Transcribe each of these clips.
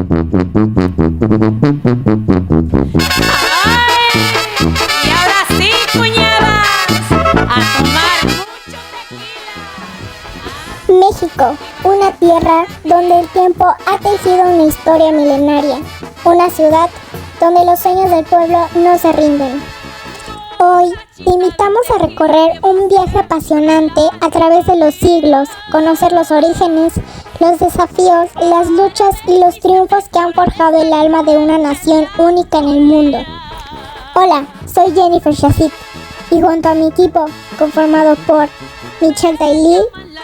¡Ay! Y ahora sí, cuñadas, a tomar mucho tequila. México, una tierra donde el tiempo ha tejido una historia milenaria, una ciudad donde los sueños del pueblo no se rinden. Hoy te invitamos a recorrer un viaje apasionante a través de los siglos, conocer los orígenes, los desafíos, las luchas y los triunfos que han forjado el alma de una nación única en el mundo. Hola, soy Jennifer Shazit y junto a mi equipo, conformado por Michelle Tailí,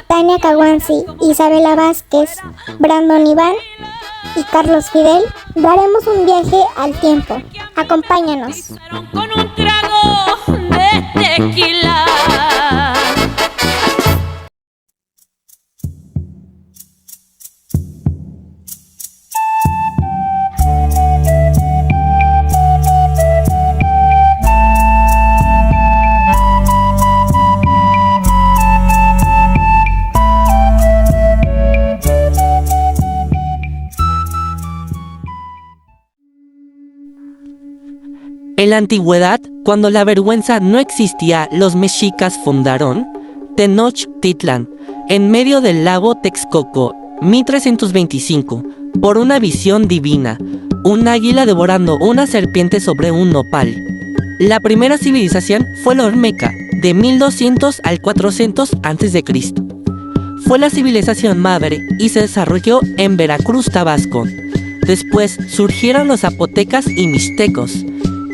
Tania Caguanzi, Isabela Vázquez, Brandon Iván y Carlos Fidel, daremos un viaje al tiempo. Acompáñanos. Con un trago de tequila. En la antigüedad, cuando la vergüenza no existía, los mexicas fundaron Tenochtitlan, en medio del lago Texcoco, 1325, por una visión divina, un águila devorando una serpiente sobre un nopal. La primera civilización fue la Olmeca, de 1200 al 400 a.C. Fue la civilización madre y se desarrolló en Veracruz, Tabasco. Después surgieron los zapotecas y mixtecos,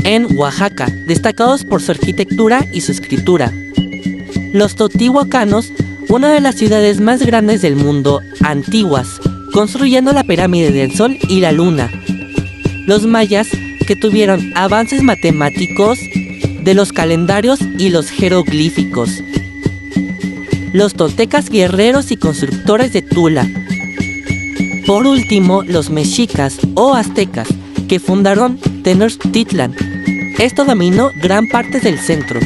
en Oaxaca, destacados por su arquitectura y su escritura. Los teotihuacanos, una de las ciudades más grandes del mundo, antiguas, construyendo la pirámide del Sol y la Luna. Los mayas, que tuvieron avances matemáticos de los calendarios y los jeroglíficos. Los toltecas, guerreros y constructores de Tula. Por último, los mexicas o aztecas, que fundaron Tenochtitlan. Esto dominó gran parte del centro.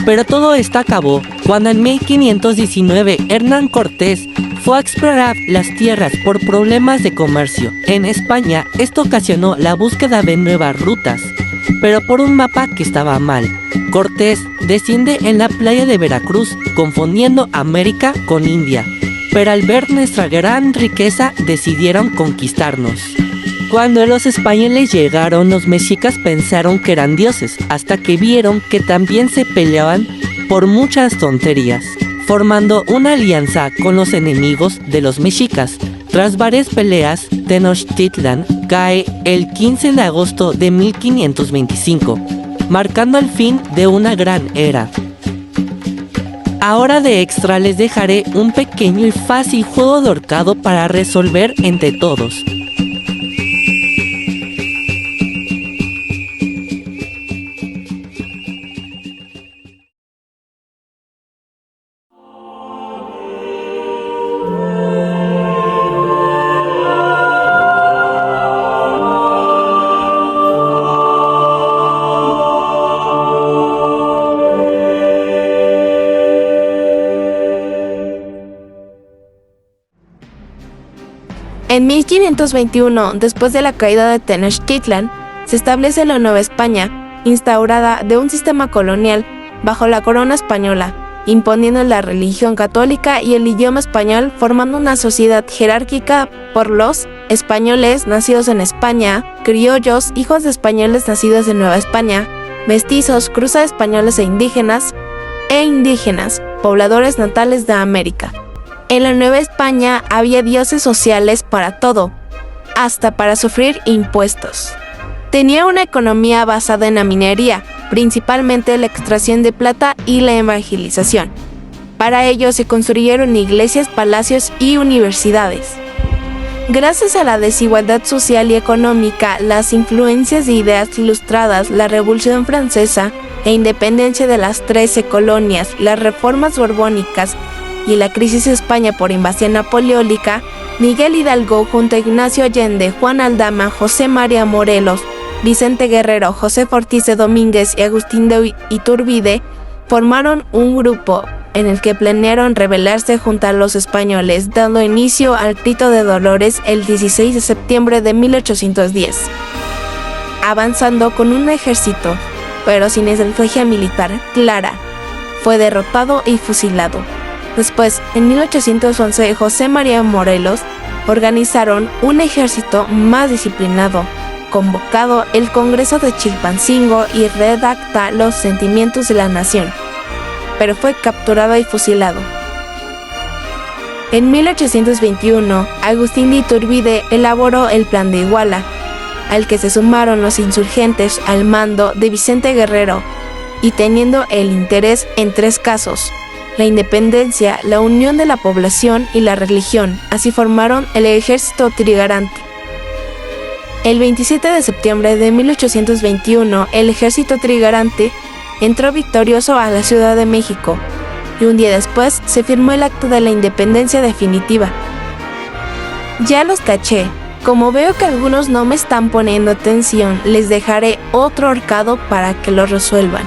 Pero todo esto acabó cuando en 1519 Hernán Cortés fue a explorar las tierras por problemas de comercio. En España, esto ocasionó la búsqueda de nuevas rutas, pero por un mapa que estaba mal. Cortés desciende en la playa de Veracruz, confundiendo América con India, pero al ver nuestra gran riqueza decidieron conquistarnos. Cuando los españoles llegaron, los mexicas pensaron que eran dioses, hasta que vieron que también se peleaban por muchas tonterías, formando una alianza con los enemigos de los mexicas. Tras varias peleas, Tenochtitlan cae el 15 de agosto de 1525, marcando el fin de una gran era. Ahora de extra les dejaré un pequeño y fácil juego de ahorcado para resolver entre todos. En 1521, después de la caída de Tenochtitlan, se establece la Nueva España, instaurada de un sistema colonial bajo la corona española, imponiendo la religión católica y el idioma español, formando una sociedad jerárquica por los españoles nacidos en España, criollos, hijos de españoles nacidos en Nueva España, mestizos, cruza de españoles e indígenas, pobladores natales de América. En la Nueva España había dioses sociales para todo, hasta para sufrir impuestos. Tenía una economía basada en la minería, principalmente la extracción de plata y la evangelización. Para ello se construyeron iglesias, palacios y universidades. Gracias a la desigualdad social y económica, las influencias de ideas ilustradas, la Revolución Francesa e independencia de las 13 colonias, las reformas borbónicas y la crisis de España por invasión napoleónica, Miguel Hidalgo junto a Ignacio Allende, Juan Aldama, José María Morelos, Vicente Guerrero, José Ortiz de Domínguez y Agustín de Iturbide formaron un grupo en el que planearon rebelarse junto a los españoles, dando inicio al Grito de Dolores el 16 de septiembre de 1810. Avanzando con un ejército, pero sin estrategia militar clara, fue derrotado y fusilado. Después, en 1811, José María Morelos organizaron un ejército más disciplinado, convocado el Congreso de Chilpancingo y redacta los sentimientos de la nación, pero fue capturado y fusilado. En 1821, Agustín de Iturbide elaboró el Plan de Iguala, al que se sumaron los insurgentes al mando de Vicente Guerrero, y teniendo el interés en 3 casos: la independencia, la unión de la población y la religión. Así formaron el Ejército Trigarante. El 27 de septiembre de 1821, el Ejército Trigarante entró victorioso a la Ciudad de México, y un día después se firmó el acta de la independencia definitiva. Ya los caché. Como veo que algunos no me están poniendo atención, les dejaré otro ahorcado para que lo resuelvan.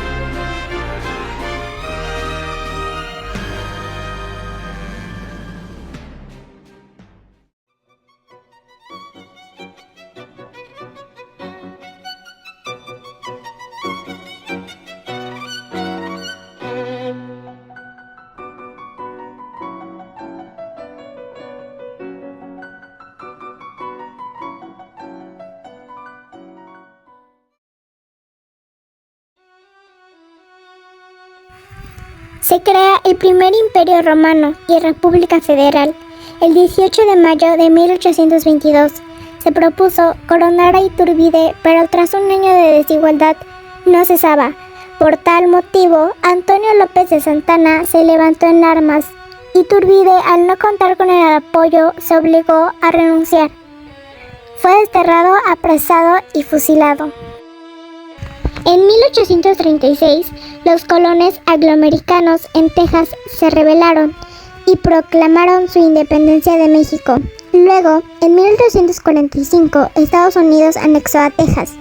Se crea el primer Imperio Romano y República Federal. El 18 de mayo de 1822 se propuso coronar a Iturbide, pero tras un año de desigualdad no cesaba. Por tal motivo, Antonio López de Santana se levantó en armas. Iturbide, al no contar con el apoyo, se obligó a renunciar. Fue desterrado, apresado y fusilado. En 1836, los colonos angloamericanos en Texas se rebelaron y proclamaron su independencia de México. Luego, en 1845, Estados Unidos anexó a Texas.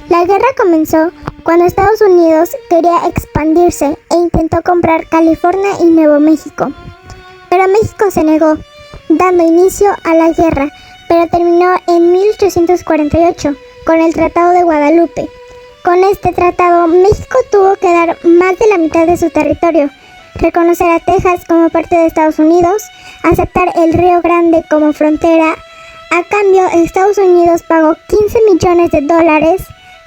La guerra comenzó cuando Estados Unidos quería expandirse e intentó comprar California y Nuevo México. Pero México se negó, dando inicio a la guerra, pero terminó en 1848 con el Tratado de Guadalupe. Con este tratado, México tuvo que dar más de la mitad de su territorio, reconocer a Texas como parte de Estados Unidos, aceptar el Río Grande como frontera. A cambio, Estados Unidos pagó $15 millones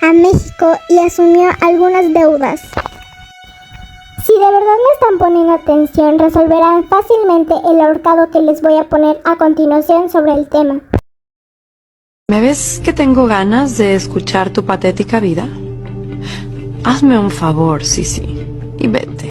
a México y asumió algunas deudas. Si de verdad me están poniendo atención, resolverán fácilmente el ahorcado que les voy a poner a continuación sobre el tema. ¿Me ves que tengo ganas de escuchar tu patética vida? Hazme un favor, Sisi, y vete.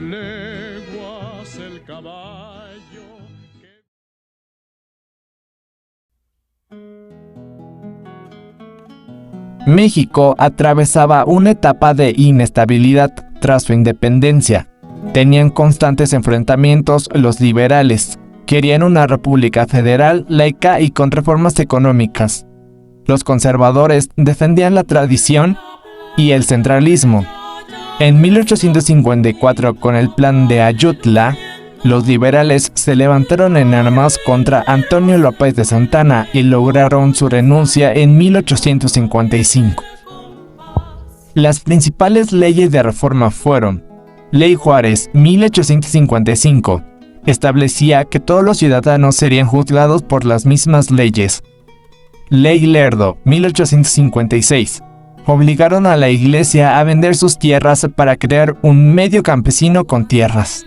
Leguas el caballo México atravesaba una etapa de inestabilidad tras su independencia. Tenían constantes enfrentamientos los liberales. Querían una república federal, laica y con reformas económicas. Los conservadores defendían la tradición y el centralismo. En 1854, con el Plan de Ayutla, los liberales se levantaron en armas contra Antonio López de Santana y lograron su renuncia en 1855. Las principales leyes de reforma fueron: Ley Juárez, 1855, establecía que todos los ciudadanos serían juzgados por las mismas leyes. Ley Lerdo, 1856, obligaron a la iglesia a vender sus tierras para crear un medio campesino con tierras.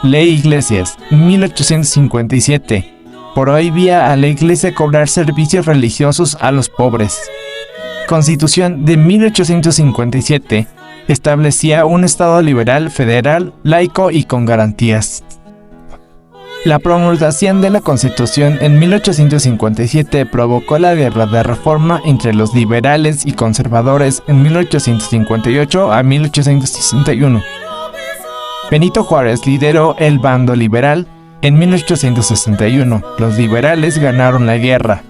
Ley Iglesias, 1857, prohibía a la iglesia cobrar servicios religiosos a los pobres. Constitución de 1857, establecía un estado liberal, federal, laico y con garantías. La promulgación de la Constitución en 1857 provocó la guerra de reforma entre los liberales y conservadores en 1858 a 1861. Benito Juárez lideró el bando liberal. En 1861, los liberales ganaron la guerra.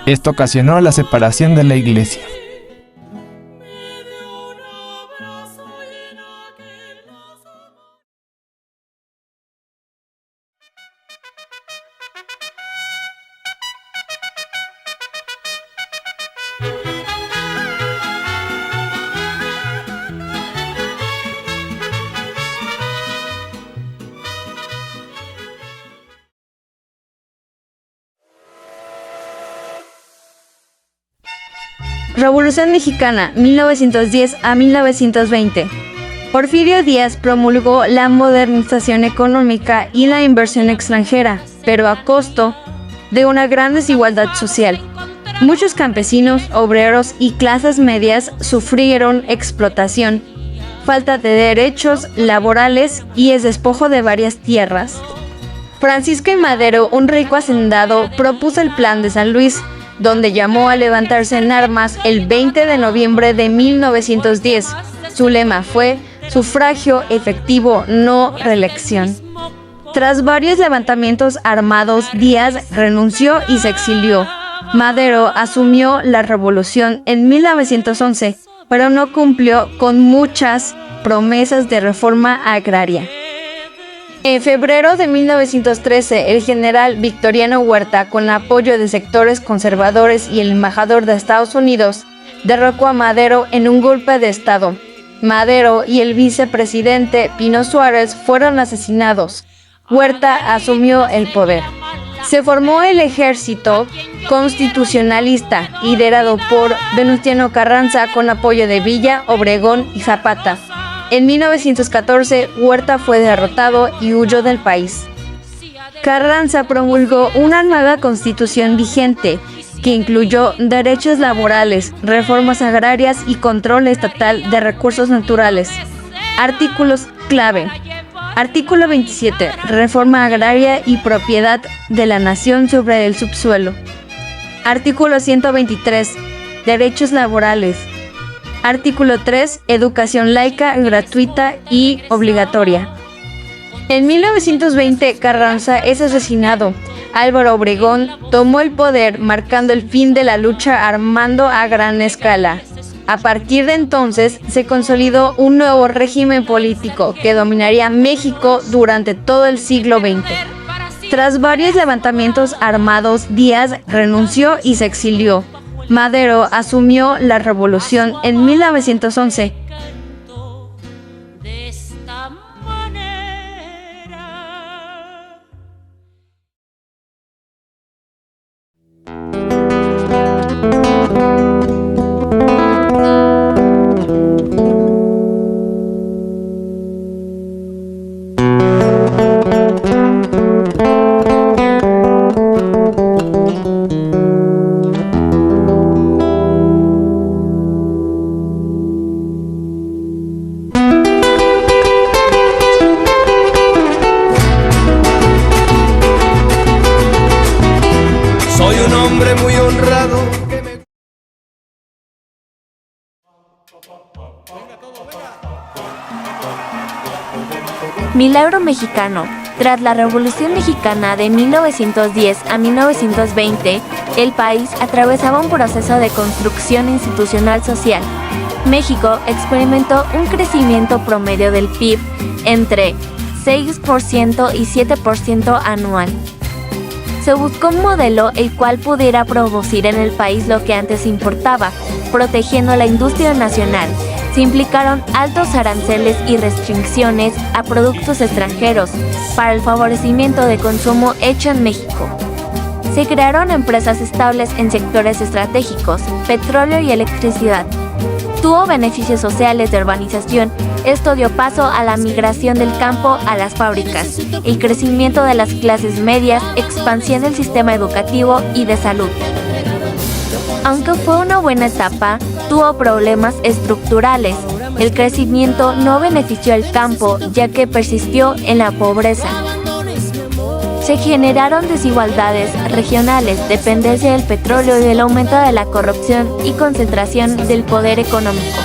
Esto ocasionó la separación de la Iglesia. Revolución Mexicana, 1910 a 1920. Porfirio Díaz promulgó la modernización económica y la inversión extranjera, pero a costo de una gran desigualdad social. Muchos campesinos, obreros y clases medias sufrieron explotación, falta de derechos laborales y el despojo de varias tierras. Francisco I. Madero, un rico hacendado, propuso el Plan de San Luis, donde llamó a levantarse en armas el 20 de noviembre de 1910. Su lema fue sufragio efectivo, no reelección. Tras varios levantamientos armados, Díaz renunció y se exilió. Madero asumió la revolución en 1911, pero no cumplió con muchas promesas de reforma agraria. En febrero de 1913, el general Victoriano Huerta, con el apoyo de sectores conservadores y el embajador de Estados Unidos, derrocó a Madero en un golpe de Estado. Madero y el vicepresidente Pino Suárez fueron asesinados. Huerta asumió el poder. Se formó el ejército constitucionalista, liderado por Venustiano Carranza con apoyo de Villa, Obregón y Zapata. En 1914, Huerta fue derrotado y huyó del país. Carranza promulgó una nueva constitución vigente, que incluyó derechos laborales, reformas agrarias y control estatal de recursos naturales. Artículos clave. Artículo 27. Reforma agraria y propiedad de la nación sobre el subsuelo. Artículo 123. Derechos laborales. Artículo 3. Educación laica, gratuita y obligatoria. En 1920, Carranza es asesinado. Álvaro Obregón tomó el poder, marcando el fin de la lucha armando a gran escala. A partir de entonces, se consolidó un nuevo régimen político que dominaría México durante todo el siglo XX. Tras varios levantamientos armados, Díaz renunció y se exilió. Madero asumió la revolución en 1911. De esta manera. Soy un hombre muy honrado que me... Milagro mexicano. Tras la Revolución Mexicana de 1910 a 1920, el país atravesaba un proceso de construcción institucional social. México experimentó un crecimiento promedio del PIB entre 6% y 7% anual. Se buscó un modelo el cual pudiera producir en el país lo que antes importaba, protegiendo la industria nacional. Se implicaron altos aranceles y restricciones a productos extranjeros para el favorecimiento de consumo hecho en México. Se crearon empresas estables en sectores estratégicos, petróleo y electricidad. Tuvo beneficios sociales de urbanización. Esto dio paso a la migración del campo a las fábricas, el crecimiento de las clases medias, expansión del sistema educativo y de salud. Aunque fue una buena etapa, tuvo problemas estructurales. El crecimiento no benefició al campo, ya que persistió en la pobreza. se generaron desigualdades regionales, dependencia del petróleo y del aumento de la corrupción y concentración del poder económico.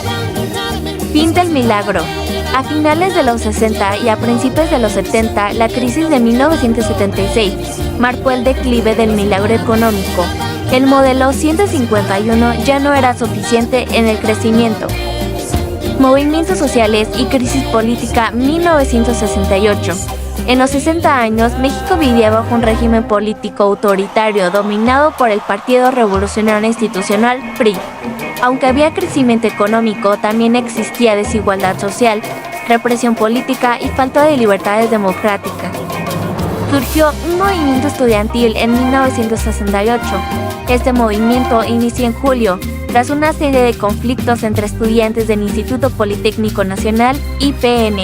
Fin del milagro. A finales de los 60 y a principios de los 70, la crisis de 1976 marcó el declive del milagro económico. El modelo 151 ya no era suficiente en el crecimiento. Movimientos sociales y crisis política 1968. En los 60 años, México vivía bajo un régimen político autoritario dominado por el Partido Revolucionario Institucional, PRI. Aunque había crecimiento económico, también existía desigualdad social, represión política y falta de libertades democráticas. Surgió un movimiento estudiantil en 1968. Este movimiento inició en julio, tras una serie de conflictos entre estudiantes del Instituto Politécnico Nacional, IPN,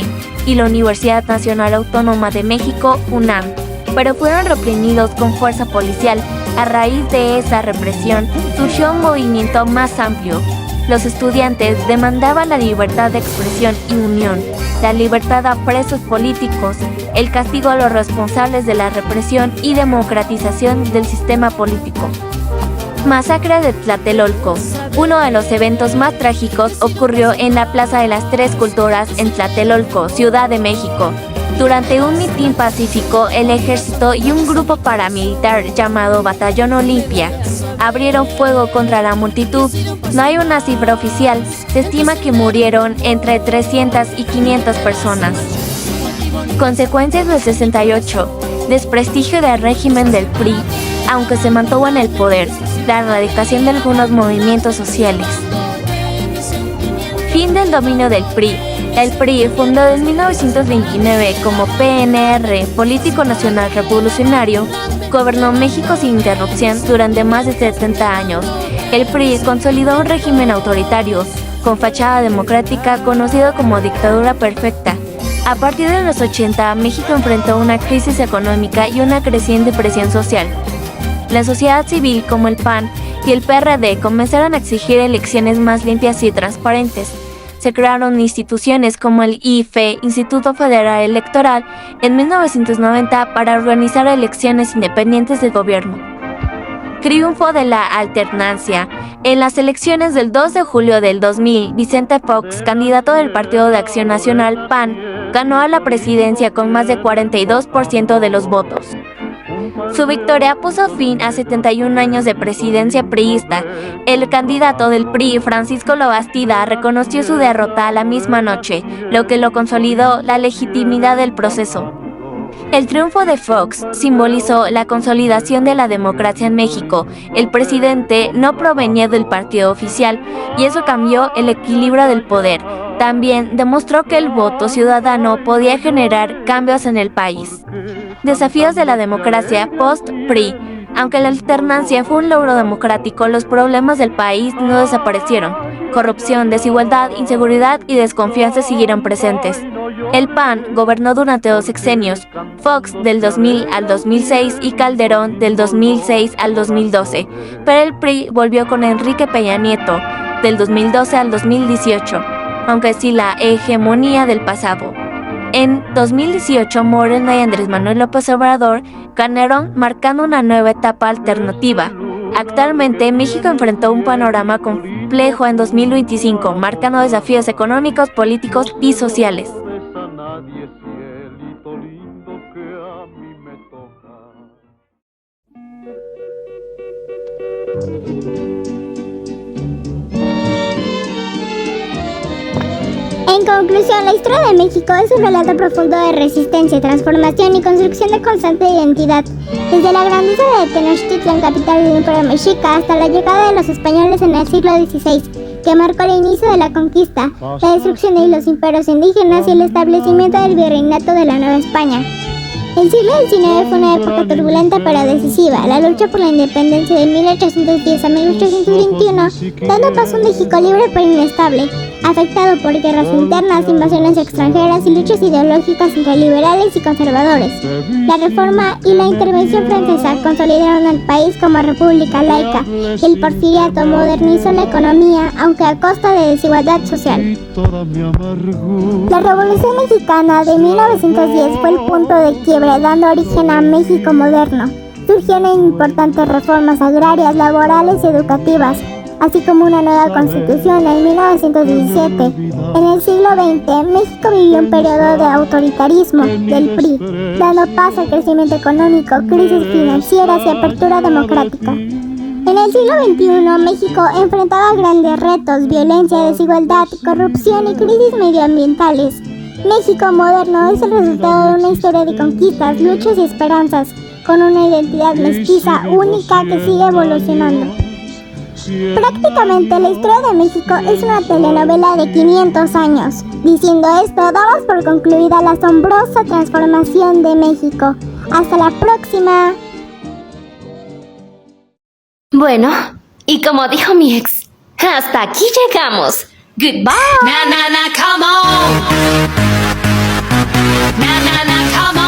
y la Universidad Nacional Autónoma de México, UNAM, pero fueron reprimidos con fuerza policial. A raíz de esa represión, surgió un movimiento más amplio. Los estudiantes demandaban la libertad de expresión y unión, la libertad a presos políticos, el castigo a los responsables de la represión y democratización del sistema político. Masacre de Tlatelolco. Uno de los eventos más trágicos ocurrió en la Plaza de las Tres Culturas en Tlatelolco, Ciudad de México. Durante un mitin pacífico, el ejército y un grupo paramilitar llamado Batallón Olimpia abrieron fuego contra la multitud. No hay una cifra oficial, se estima que murieron entre 300 y 500 personas. Consecuencias del 68. Desprestigio del régimen del PRI, aunque se mantuvo en el poder. La erradicación de algunos movimientos sociales. Fin del dominio del PRI. El PRI, fundado en 1929 como PNR, Político Nacional Revolucionario, gobernó México sin interrupción durante más de 70 años. El PRI consolidó un régimen autoritario, con fachada democrática, conocido como dictadura perfecta. A partir de los 80, México enfrentó una crisis económica y una creciente presión social. La sociedad civil, como el PAN y el PRD, comenzaron a exigir elecciones más limpias y transparentes. Se crearon instituciones como el IFE, Instituto Federal Electoral, en 1990 para organizar elecciones independientes del gobierno. Triunfo de la alternancia. En las elecciones del 2 de julio del 2000, Vicente Fox, candidato del Partido de Acción Nacional, PAN, ganó a la presidencia con más de 42% de los votos. Su victoria puso fin a 71 años de presidencia priista. El candidato del PRI, Francisco Labastida, reconoció su derrota la misma noche, lo que lo consolidó la legitimidad del proceso. El triunfo de Fox simbolizó la consolidación de la democracia en México. El presidente no provenía del partido oficial y eso cambió el equilibrio del poder. También demostró que el voto ciudadano podía generar cambios en el país. Desafíos de la democracia post-PRI. Aunque la alternancia fue un logro democrático, los problemas del país no desaparecieron. Corrupción, desigualdad, inseguridad y desconfianza siguieron presentes. El PAN gobernó durante 2 sexenios, Fox del 2000 al 2006 y Calderón del 2006 al 2012, pero el PRI volvió con Enrique Peña Nieto del 2012 al 2018, aunque sí la hegemonía del pasado. En 2018, Morena y Andrés Manuel López Obrador ganaron, marcando una nueva etapa alternativa. Actualmente, México enfrentó un panorama complejo en 2025, marcando desafíos económicos, políticos y sociales. En conclusión, la historia de México es un relato profundo de resistencia, transformación y construcción de constante identidad. Desde la grandeza de Tenochtitlan, capital del Imperio Mexica, hasta la llegada de los españoles en el siglo XVI, que marcó el inicio de la conquista, la destrucción de los imperios indígenas y el establecimiento del virreinato de la Nueva España. El siglo XIX fue una época turbulenta pero decisiva, la lucha por la independencia de 1810 a 1821, dando paso a un México libre pero inestable, afectado por guerras internas, invasiones extranjeras y luchas ideológicas entre liberales y conservadores. La reforma y la intervención francesa consolidaron al país como república laica y el porfiriato modernizó la economía, aunque a costa de desigualdad social. La Revolución Mexicana de 1910 fue el punto de quiebre fiebre, dando origen a México moderno. Surgieron importantes reformas agrarias, laborales y educativas, así como una nueva constitución en 1917. En el siglo XX, México vivió un periodo de autoritarismo del PRI, dando paso al crecimiento económico, crisis financieras y apertura democrática. En el siglo XXI, México enfrentaba grandes retos: violencia, desigualdad, corrupción y crisis medioambientales. México moderno es el resultado de una historia de conquistas, luchas y esperanzas, con una identidad mestiza única que sigue evolucionando. Prácticamente la historia de México es una telenovela de 500 años. Diciendo esto, damos por concluida la asombrosa transformación de México. Hasta la próxima. Bueno, y como dijo mi ex, hasta aquí llegamos. Goodbye. Na na na, come on. Na na na, come on.